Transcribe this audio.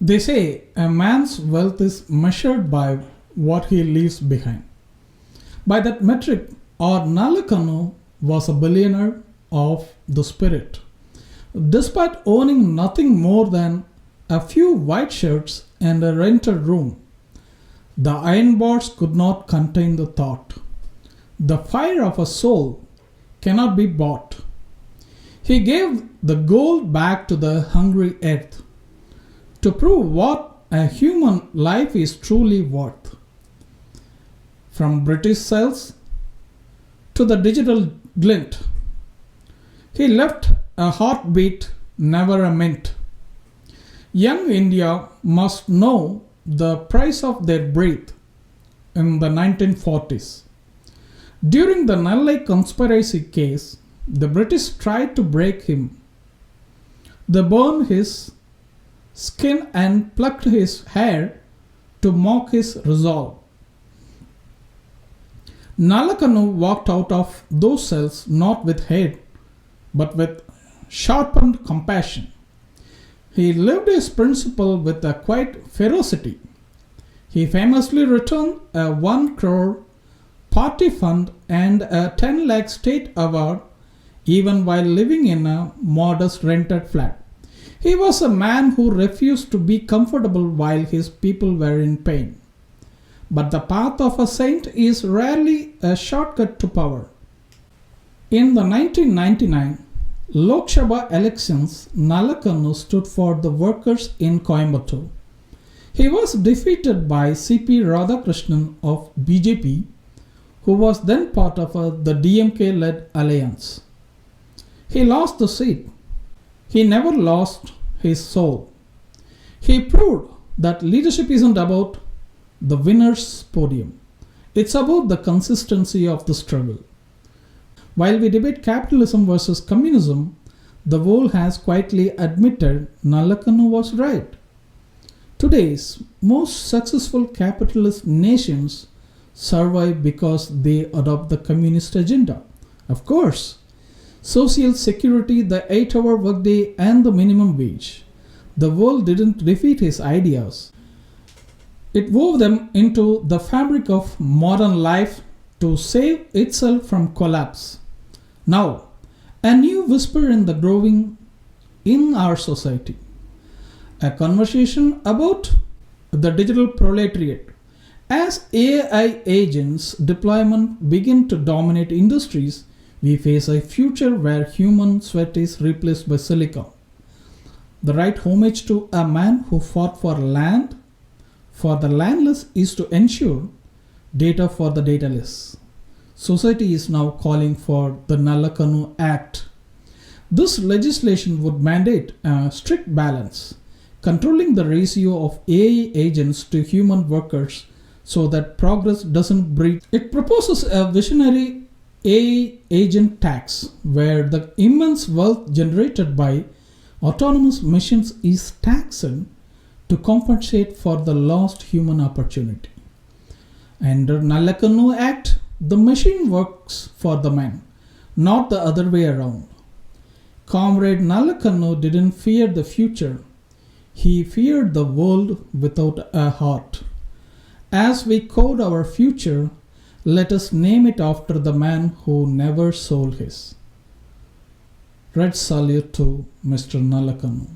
They say a man's wealth is measured by what he leaves behind. By that metric, R Nallakannu was a billionaire of the spirit. Despite owning nothing more than a few white shirts and a rented room, the iron bars could not contain the thought. The fire of a soul cannot be bought. He gave the gold back to the hungry earth to prove what a human life is truly worth. From British cells to the digital glint, he left a heartbeat, never a mint. Young India must know the price of their breath in the 1940s. During the Nallai conspiracy case, the British tried to break him. They burned his skin and plucked his hair to mock his resolve. Nallakannu walked out of those cells not with hate, but with sharpened compassion. He lived his principle with a quiet ferocity. He famously returned a 1 crore party fund and a 10 lakh state award even while living in a modest rented flat. He was a man who refused to be comfortable while his people were in pain. But the path of a saint is rarely a shortcut to power. In the 1999 Lok Sabha elections, Nallakannu stood for the workers in Coimbatore. He was defeated by C.P. Radhakrishnan of BJP, who was then part of the DMK-led alliance. He lost the seat. He never lost his soul. He proved that leadership isn't about the winner's podium. It's about the consistency of the struggle. While we debate capitalism versus communism, the world has quietly admitted Nallakannu was right. Today's most successful capitalist nations survive because they adopt the communist agenda. Of course, social security, the 8-hour workday, and the minimum wage. The world didn't defeat his ideas. It wove them into the fabric of modern life to save itself from collapse. Now, a new whisper in the growing in our society. A conversation about the digital proletariat. As AI agents deployment begin to dominate industries, we face a future where human sweat is replaced by silicon. The right homage to a man who fought for land, for the landless, is to ensure data for the dataless. Society is now calling for the Nallakannu Act. This legislation would mandate a strict balance, controlling the ratio of AI agents to human workers so that progress doesn't breed. It proposes a visionary AI agent tax where the immense wealth generated by autonomous machines is taxed to compensate for the lost human opportunity. Under Nallakannu Act, the machine works for the man, not the other way around. Comrade Nallakannu didn't fear the future. He feared the world without a heart. As we code our future, let us name it after the man who never sold his. Red salute to Mr. Nallakannu.